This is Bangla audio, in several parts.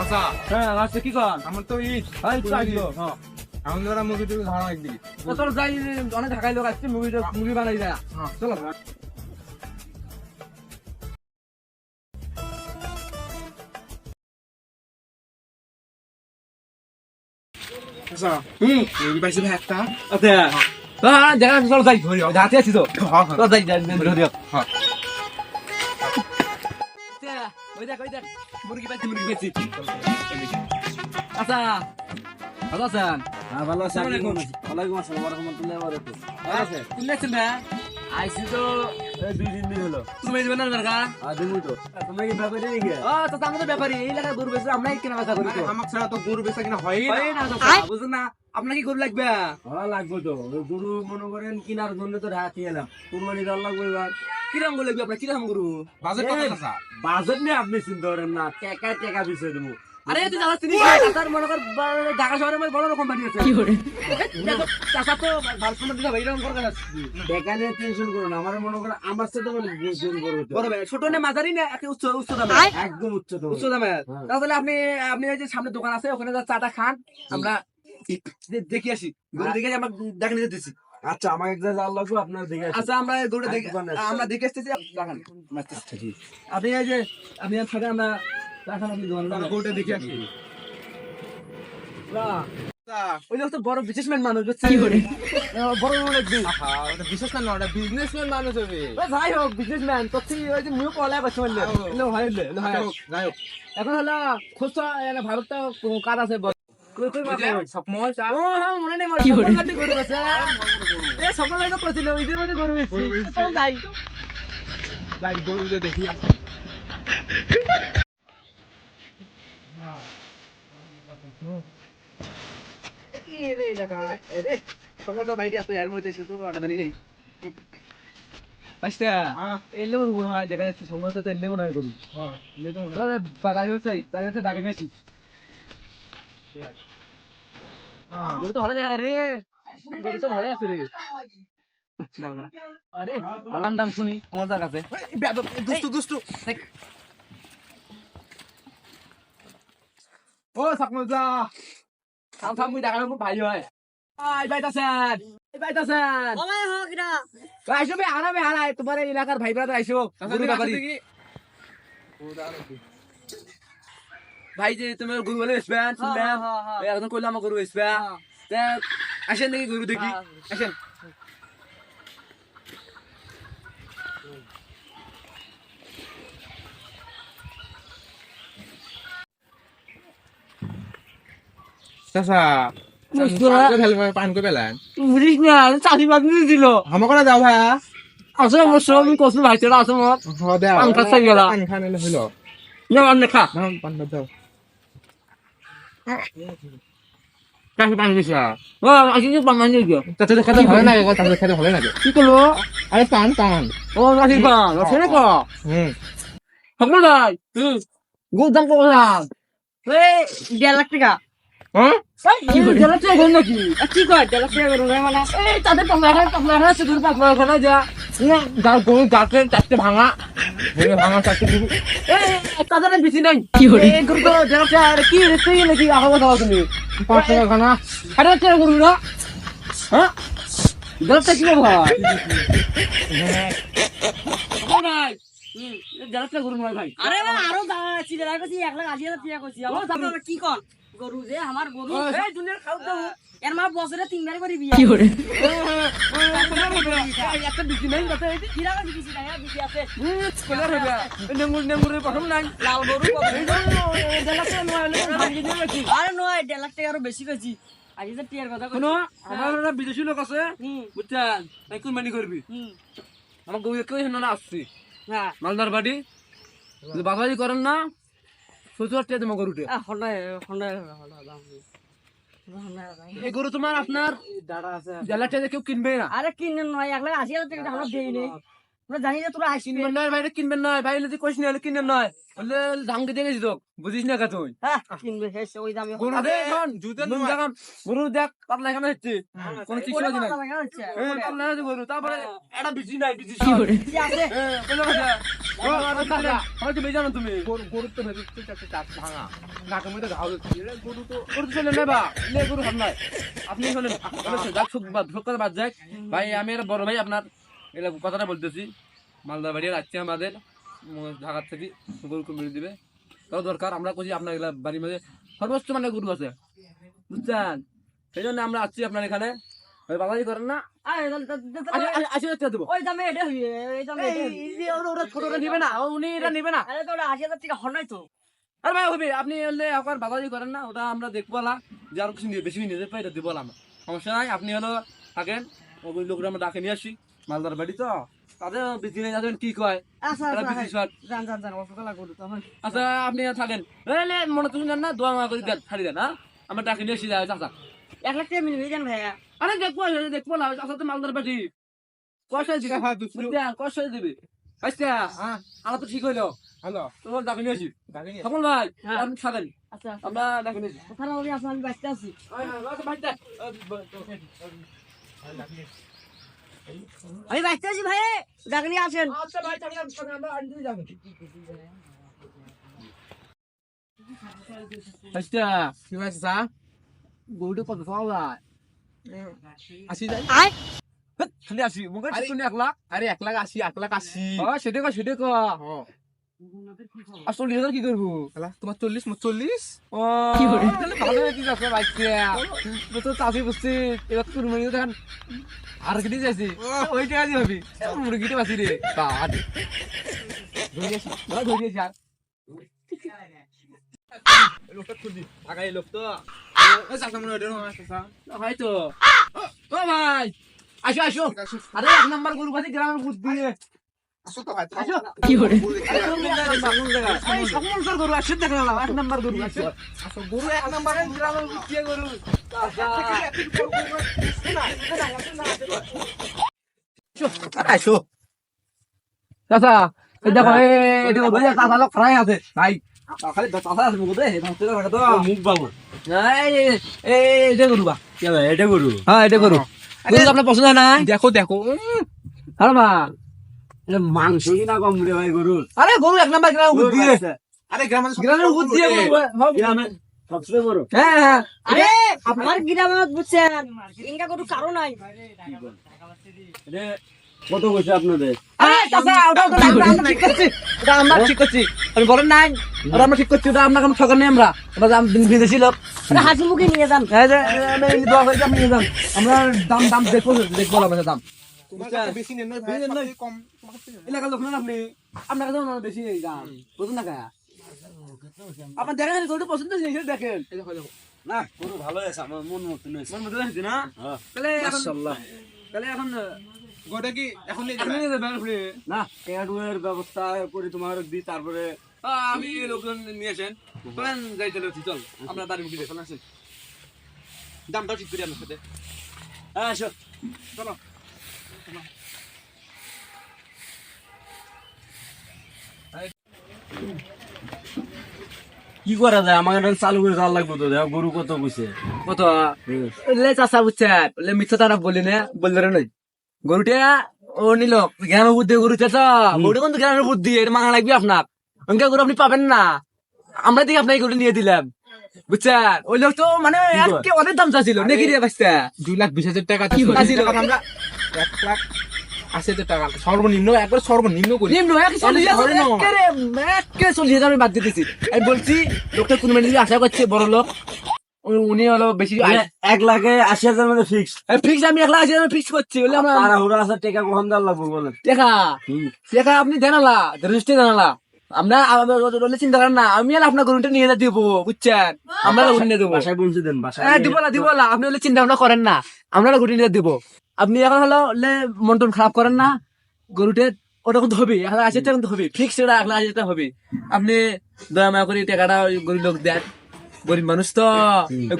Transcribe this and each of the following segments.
আচ্ছা হ্যাঁ আচ্ছা কি কর আমার তো ঈদ ভাই চাইলো হ্যাঁ এখন ধরা মুভি টুভি ধারণা একদিকে তোর যাই অনেক ঢাকাই লোক আসছে মুভি বানাই যায় হ্যাঁ চলো আচ্ছা মুভি পাইছি ভাই একটা আচ্ছা হ্যাঁ জায়গা চলো যাই ধরি যাতে আছি তো হ্যাঁ চল যাই যাই ধরে দিও হ্যাঁ ওই দেখ মুরগি পাইছি আচ্ছা ভালো আছেন হ্যাঁ ভালো আছি আসসালামু আলাইকুম। ওয়ালাইকুম আসসালাম ওয়া রাহমাতুল্লাহি ওয়া বারাকাতুহু আছে তুমি দেখছেন না আইছি তো এই 2 দিন হলো তুমি দিবেন না দরকার দিমু তো তুমি কি ব্যাপারে নাকি ও তো আমাদের ব্যাপারই এই এলাকায় গরু বেচে আমরাই কেনা বেচা করি তো আমার ছাড়া তো গরু বেচা কিনা হয় হয় না তো বুঝুন না আপনার কি গরু লাগবে হ্যাঁ লাগবে তো ওই গরু মনে করেন কিনার জন্য তো ঢাকি এলাম কুরবানি দেওয়ার লাগবে এবার কিরম গরু লাগবে আপনার কিরম গরু বাজেট কত আছে বাজেট নিয়ে আপনি চিন্তা করেন না টাকা বিষয় দেবো আরে তুই জানাস তিনি তার মনে কর ঢাকা শহরের মধ্যে বড় কোম্পানি আছে কি করে চাচা তো ভালো সুন্দর দিতে ভাই এরকম করে টাকা নিয়ে টেনশন করো না আমার মনে করেন আমার সাথে বড় ভাই ছোট না মাঝারি না একটা উচ্চ দামে একদম উচ্চতম উচ্চ দামে তাহলে আপনি ওই যে সামনে দোকান আছে ওখানে যা চাটা খান আমরা দেখি আসি গরু দেখে আমরা দেখে নিতে দিচ্ছি আচ্ছা আমাকে একটা জাল লাগবে আপনার দিকে আচ্ছা আমরা গরু দেখে আমরা দেখে আসতেছি দেখান আপনি এই যে আপনি থাকেন আমরা দেখান আপনি দোকান গরুটা দেখে আসি ওই লোক তো বড় বিজনেসম্যান মানুষ কি করে বড় লাগবে ওটা বিশেষম্যান না ওটা বিজনেসম্যান মানুষ হবে যাই হোক বিজনেসম্যান তো তুই ওই যে মুখ কলা বাস মারলে যাই হোক এখন হলো খোঁজ ভারতটা কাজ আছে কই কই স্বপ্ন ও হ্যাঁ মনে নেই কি করে গরু আছে এ সকল লাগে কইছিল ওই যে মধ্যে গরু আছে যাই যাই গরুটা দেখি আসি রে জায়গা রে সকল তো বাইরে আছে এর মধ্যে শুধু অর্ডার নেই পাঁচটা এলে মনে হয় দেখা যাচ্ছে সমস্যা তো এলে মনে হয় গরু হ্যাঁ বাগাই হচ্ছে তাই হচ্ছে ডাকে গেছি গরু তো ভালো জায়গা রে গরু তো ভালো আছে রে আরে আলাম দাম শুনি মজার কাছে দুষ্টু ও সাকমজা থাম মুই ডাকা মো ভাই হয় আই বাইতাছেন ওমাই হোক না আইসো বে হারা তোমার এই এলাকার ভাই ব্রাদার আইসো গরু ব্যাপারী ভাই যে তুমি গরু বলে বেচবেন শুনলাম এখন কইলাম আমার গরু বেচবে তা আসেন দেখি গরু দেখি আসেন চাচা পান করে পেলেন বুঝিস না চাষি বাদ দিল আমার করে যাও ভাইয়া আসলে আমার সব আমি কষ্ট ভাই চলা আছে আমার দেও পান খাচ্ছি গেলা পান খান এলে হইলো না অন্য খা না পান দাও চাষি পানি দিছে ও আসলে পান মানে দিও চাচা খেতে ভালো লাগে চাচা খেতে ভালো লাগে কি করলো আরে পান ও চাষি পান সেরে কো হুম সকল ভাই গরুর দাম কত দাম এই 1.5 লাখ টাকা হ্যাঁ কি জেলা থেকে গরু নাকি কি কয় 1.5 লাখ টাকা করুন মানে এই তাদের পাগলা আছে দূর পাগলা ওখানে যা যার গরু গাছে চারটে ভাঙা ভেঙে ভাঙা চারটে দিবি এই তাদের বেশি নাই কি করে এই গরু তো জেলা থেকে কি রে তুই নাকি আহবা খাওয়া তুমি 5 টাকা খানা আরে টাকা গরু না হ্যাঁ জেলা থেকে কি ভাই ও ভাই জেলা থেকে গরু নয় ভাই আরে না আরো দাঁড়াচ্ছি দাঁড়া করছি 1,80,000 টাকা করছি আমার তারপরে কি কর গরু যে আমার গরু এই দুনিয়ার খাও দাও এর মা বছরে 3 বার করে বিয়া কি করে একটা বিক্রি নাই কথা এই কি রাখা দিছি না বিক্রি আছে কলার হবে নেমুরের প্রথম নাই লাল গরু জেলা থেকে নয় ভাঙি দিয়ে রাখি আরে নয় 1.5 লাখ টাকা আরো বেশি কইছি আগে যে টিয়ার কথা শোনো কইছি আমার একটা বিদেশি লোক আছে হুম বুঝছেন তাই কুরবানি করবি হুম আমার গরু কেউ হেন না আসছি হ্যাঁ মালদার বাড়ি যদি বাবাজি করেন না 70,000 টাকা গরুটে হন্ডা এই গরু তোমার আপনার দাঁড়া আছে জেলা থেকে কেউ কিনবে না আরে কিনেন নয় 1,80,000 টাকা আমরা দেই নেই আমরা জানি না তোরা আসবি কিনবেন নয় ভাইরে কিনবেন নয় ভাই যদি কোশ নিয়ে কিনবেন নয় বললে ধামকে দিয়ে গেছি তো বুঝিস না কা তুই হ্যাঁ কিনবে হে ওই দামে গরু দেখ এখন নুন দেখাম গরু দেখ পাতলা এখানে হচ্ছে কোনো কিছু নাই পাতলা আছে গরু তারপরে এটা বিজি নাই বিজি কি আছে বলে তুমি জানো তুমি গরু তো ভেতর চারটে চাপ ভাঙা নাকের মধ্যে ঘাও গরু তো গরু চলে নেবা লে গরু হাত নাই আপনি শোনেন যাক শোক বাদ যাক ভাই আমি একটা বড় ভাই আপনার এগুলো কথাটা বলতেছি মালদা বাড়ি আসছে আমাদের ঢাকার থেকে গরু কমিয়ে দিবে তাও দরকার আমরা করছি আপনার এগুলা বাড়ির মধ্যে সর্বোচ্চ মানে গরু আছে বুঝছেন সেই জন্য আমরা আসছি আপনার এখানে বাবাজি করেন না আশি হাজার টাকা দেবো ওই দামে এটা হইবে এই দামে ওরা ছোটটা নিবে না উনি এটা নিবে না আরে তো ওটা 80,000 টাকা হনাই তো আরে ভাই হবে আপনি হলে আপনার বাবাজি করেন না ওটা আমরা দেখবো না যে আর কিছু বেশি নিয়ে পাই এটা দিব না আমরা সমস্যা নাই আপনি হলো থাকেন ওই লোকরা আমরা ডাকে নিয়ে আসি মালদার বাড়ি তো তাদের বেশি নিয়ে যাবেন কি কয় আচ্ছা তারা বেশি শর্ট জান জান জান অল্প কলা করু তখন আচ্ছা আপনি থাকেন মনে তো জান না দোয়া মা করে দেন ছাড়ি দেন হ্যাঁ আমরা ডাকে নিয়ে এসে যাই চাচা 1 লাখ টাকা মিলবে জান ভাইয়া আরে দেখবো না চাচা তো মালদার বাড়ি কয়টা দিবে কয়টা দিবে আচ্ছা হ্যাঁ আমার তো ঠিক হইলো হ্যালো তোমার ডাকে নিয়ে আসি গাড়ি নিয়ে সকল ভাই হ্যাঁ। আপনি থাকেন আচ্ছা আমরা ডাকে নিয়ে আসি ওখানে ওই আসলে আমি ব্যস্ত আছি আমি ব্যস্ত আছি ভাই ডাক নিয়ে আসেন আচ্ছা ভাই আমরা আনতে যাবো আচ্ছা কি হয়েছে চা গরুটা কত পাওয়া আসি যাই আয় খালি আসি মুখে আরে- শুনি 1 লাখ আরে 1,80,000 সেটা কো সেটা কো আর 40,000 কি করবো তোমার 40 মোট 40 ও তাহলে ভালো হয়েছে যাচ্ছে বাইকটা তো চাষি বুঝছি এবার কুরবানি দেখেন আর কেটে যাচ্ছি ওই টাকা দিয়ে হবি মুরগিটা বাঁচি রে বাদ ধরিয়েছি আর লোকটা খুঁজি আগাই লোক তো চাচা মনে হয় চাচা ভাই তো ও ভাই আসো আসো আরে 1 নাম্বার গরু বাঁচি গ্রামের বুদ্ধি আসো তো ভাই আসো কি করে এই সকল গরু আসছে দেখলাম 1 নাম্বার গরু আসছে আসো গরু 1 নম্বরে গ্রামের বুদ্ধি গরু আসো চাচা এই দেখো এই দেখো ভাই চাচা লোক ফ্রাই আছে ভাই খালি চাচা আছে মুখ দে ভাঙতে রাখা তো মুখ বাবু এই এটা গরু বা কে ভাই এটা গরু হ্যাঁ এটা গরু গরু আপনার পছন্দ হয় না দেখো দেখো আরে মা মাংস কিনা কম রে ভাই গরু আরে গরু 1 নাম্বার গ্রামের বুদ্ধি আরে গ্রামের গ্রামের বুদ্ধি গ্রামে সবচেয়ে বড় হ্যাঁ হ্যাঁ আরে আমার গ্রামে বুঝছেন ইনকা কোনো কারণ নাই কত কইছে আপনাদের আরে চাচা ওটা আমরা ঠিক করছি ওটা আমরা ঠিক করছি আমি বলেন নাই ওটা আমরা ঠিক করছি ওটা আপনাকে আমি ঠকার নেই আমরা ওটা বিদেশি লোক আরে হাসি মুখে নিয়ে যান এই যে আমি দোয়া করি আপনি নিয়ে যান আমরা দাম দেখবো আমাদের দাম বেশি নেন না ভাই কম এলাকার লোক না আপনি আপনার কাছে বেশি দাম বুঝুন না কা আপনার দেখেন গরু পছন্দ হয়েছে দেখেন না গরু ভালো আছে আমার মন মতো নয় মন মতো হয়েছে না তাহলে মাশাআল্লাহ তাহলে এখন গোটা কি এখন নিয়ে এখন নিয়ে যাবেন আপনি না টেকাটুয়ের ব্যবস্থা করে তোমার দি তারপরে আমি লোকজন নিয়ে আসেন চলেন যাই চলে চল আমরা দাঁড়িয়ে মুখে দেখুন আসেন দামটা ঠিক করি আপনার সাথে আসো চলো কি করা যায় আমার এটা চালু করে যাওয়ার লাগবে তো দেখো গরু কত কইছে কত লে চাষা বুঝছে লে মিথ্যা তারা বলি না বললে রে নই গরুটা ও নিল গ্রামের বুদ্ধি গরু চাষা গরু কিন্তু গ্রামের বুদ্ধি এটা মাঙা লাগবে আপনার অঙ্কা গরু আপনি পাবেন না আমরা দেখি আপনাকে গরু নিয়ে দিলাম বুঝছেন ওই লোক তো মানে আজকে অনেক দাম চাচ্ছিল নাকি রে বাচ্চা 2,20,000 টাকা কি বলছিস? আমরা 1,80,000 টাকা সর্বনিম্ন একবার সর্বনিম্ন করি নিম্ন একে 40,000 আমি বাদ দিতেছি আমি বলছি লোকটা কোন মিনিট আশা করছে বড় লোক উনি হলো বেশি 1,80,000 মধ্যে ফিক্স ফিক্স আমি 1,80,000 ফিক্স করছি বলে আমরা তাড়াহুড়া আছে টাকা কখন দেওয়ার লাগবে বলেন দেখা দেখা আপনি জানালা রেজিস্ট্রি জানালা আমরা চিন্তা করেন না আমি আর আপনার গরুটা নিয়ে দিব বুঝছেন আমরা গরু নিয়ে দেবো বাসায় পৌঁছে দেন বাসায় দিব না আপনি হলে চিন্তা ভাবনা করেন না আমরা গরু নিয়ে দিব আপনি এখন হলো মন টন খারাপ করেন না গরুটা ওটা কিন্তু হবে 1,80,000 কিন্তু হবে ফিক্স এটা 1,80,000 হবে আপনি দয়া মায়া করে টাকাটা ওই গরিব লোক দেন গরিব মানুষ তো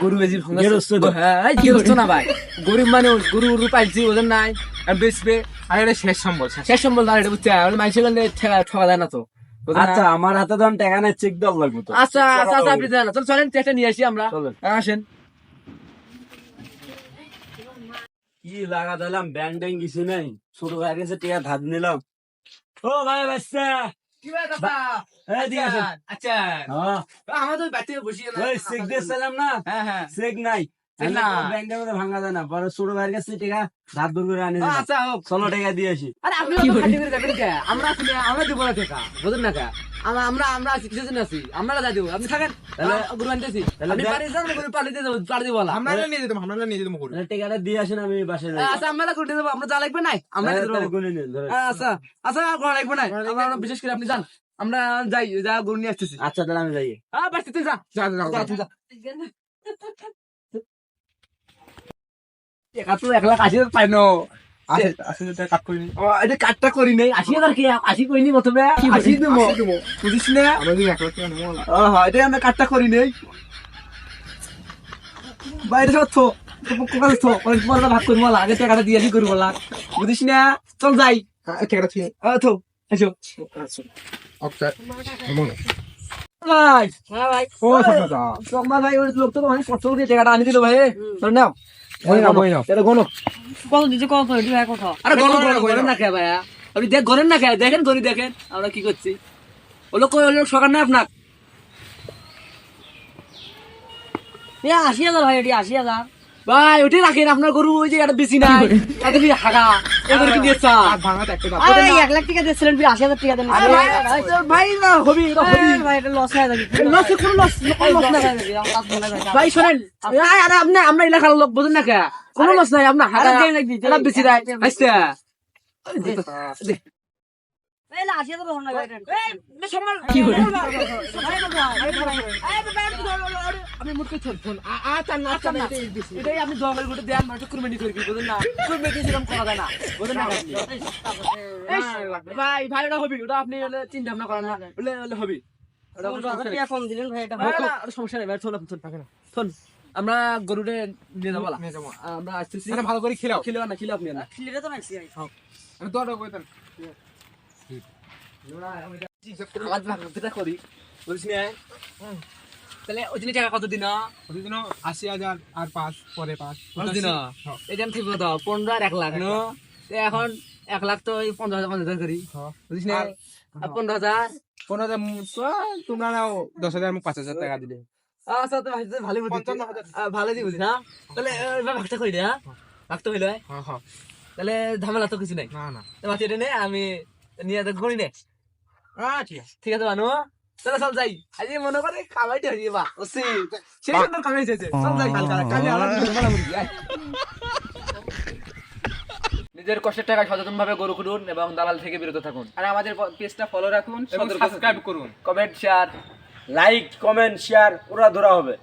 গরু বেশি হ্যাঁ গৃহস্থ না ভাই গরিব মানুষ গরু পাইছি ওদের নাই আর বেচবে আর এটা শেষ সম্বল শেষ সম্বল না এটা বুঝছে মানুষের ঠকা যায় না তো আচ্ছা আমার হাতে তো টাকা নাই চেক দেওয়ার লাগবে তো আচ্ছা আচ্ছা আচ্ছা আপনি জানেন চল চলেন চেকটা নিয়ে আসি আমরা চলেন। আসেন কি লাগা দিলাম ব্যাংক ট্যাং কিছু নাই ছোট ভাই কাছে টাকা ধার নিলাম ও ভাই বাচ্চা কি ভাই দাদা এই দিয়ে আসেন। আচ্ছা হ্যাঁ আমাদের বাড়িতে বসিয়ে না ওই চেক দিয়েছিলাম না, হ্যাঁ হ্যাঁ চেক নাই, চেক না। ব্যাংকের মধ্যে ভাঙা যায় না, পরে ছোট ভাইয়ের কাছে টাকা ধার দূর করে আনি দিলাম। আচ্ছা হোক। চলো টাকা দিয়ে আসি। আরে আপনি তো খাটি করে যাবেন কে? আমরা আসলে আমরা দিব না টাকা বুঝুন না কে? আমরা আছি কিছু দিন আছি আমরা যা দিব আপনি থাকেন তাহলে গরু আনতেছি তাহলে আপনি দেখ- বাড়ি যান গরু পালি দিয়ে যাবো পালি দিব বলা আমরা নিয়ে যেতাম গরু তাহলে টাকাটা দিয়ে আসেন, আমি বাসায় যাই। আচ্ছা আমরা করে দেবো আমরা যা লাগবে নাই আমরা দিয়ে তাহলে দেবো গুনে নিন, ধরেন। আচ্ছা আচ্ছা আর কোনো লাগবে নাই আমরা বিশেষ করে আপনি যান আমরা যাই যা গরু নিয়ে আসতেছি আচ্ছা তাহলে আমি যাই। বাড়িতে তুই যা যা যা যা, তুই যা টাকা তো 1,80,000 পাই না আসলে কাট করিনি এটা কাটটা করি নাই 80,000 কি 80 কইনি প্রথমে 80 দেবো বুঝিস না আমরা যদি 1 লাখ টাকা নেবো হ্যাঁ এটা আমরা কাটটা করি নাই বাইরে সত্য কোকালে তো অনেক বড় ভাগ করবো বলা আগে টাকাটা দিয়ে করবো বলা বুঝিস না চল যাই ঠিক আছে তো এসো আচ্ছা এমন ভাই হ্যাঁ ভাই ও দাদা সোমবার ভাই ওই লোক তো অনেক কষ্ট করে টাকাটা আনি দিল ভাই তোর নাম বই নাও এটা গনো কত দিচ্ছে কত এটি ভাই কত আরে গনো গরেন না কে ভাই আপনি দেখ গরেন না কে দেখেন গরি দেখেন আমরা কি করছি ওলো কই ওলো সকার না আপনার 80,000 ভাই এটি 80,000 ভাই ওটি রাখেন আপনার গরু ওই যে একটা বেশি নাই তাতে কি হাগা এবার কি দিয়েছা আর ভাঙাতে একটা দাও আরে 1 লাখ টাকা দিয়েছিলেন 80,000 টাকা দেন আরে ভাই না হবি এটা হবি ভাই এটা লস হয়ে যাবে লস কোন লস লস না ভাই শুনেন আরে আপনি আমরা এলাকার লোক বুঝেন না কে কোনো লস নাই আপনার হাগা আরে দেন লাগবি, এটা বেশি নাই আচ্ছা এই 80,000 হন না ভাই এটা কি হলো ভাই আমি মুটকে ফোন আচ্ছা না আচ্ছা না এটাই আপনি জঙ্গল গুলো দেন মানে কুরবানি করে বুঝেন না কুরবানি সেরকম করা যায় না বুঝেন না ভাই ভাই ওটা হবি ওটা আপনি হলে চিন্তা ভাবনা করেন না হলে হলে হবি ওটা কোনো সমস্যা নেই। কম দিলেন ভাই এটা ওটা সমস্যা নেই ভাই শোন আপনি শোন আমরা গরুরে নিয়ে যাবো বলা নিয়ে যাবো আমরা আসতেছি মানে ভালো করে খেলাও খিলো না খিলো আপনি না লিরে তো নাইছি ভাই আমি তো অর্ডার কইতাম আমার ভাগটা করি বলছি না তাহলে ওই দিনে টাকা কত দিন প্রতিদিন 80,000 আর 5 পরে 5 কত দিন এই যে ঠিক কথা 15 আর 1 লাখ ন তো এখন 1 লাখ তো ওই 15,000 করি বুঝিস না আর 15,000 15,000 তোমরা নাও 10,000 আমি 5,000 টাকা দিলে আচ্ছা তো ভাই ভালো বুঝি 55,000 ভালো দি বুঝি না তাহলে এবার ভাগটা করি না ভাগটা হইলো হ্যাঁ হ্যাঁ তাহলে ঝামেলা তো কিছু নাই না না তো বাচ্চা এটা নে আমি নিয়ে তো করি নে ঠিক আছে ঠিক আছে বানু চলো চল যাই আজ মনে করে খাওয়াইতে হইছে বা ওসি সেই সুন্দর খাওয়াইছে চল যাই কালকে আলাদা ভালো মুরগি নিজের কষ্টের টাকা সচেতন ভাবে গরু কিনুন এবং দালাল থেকে বিরত থাকুন আর আমাদের পেজটা ফলো রাখুন এবং সাবস্ক্রাইব করুন comment share like comment share ওরা ধরা হবে।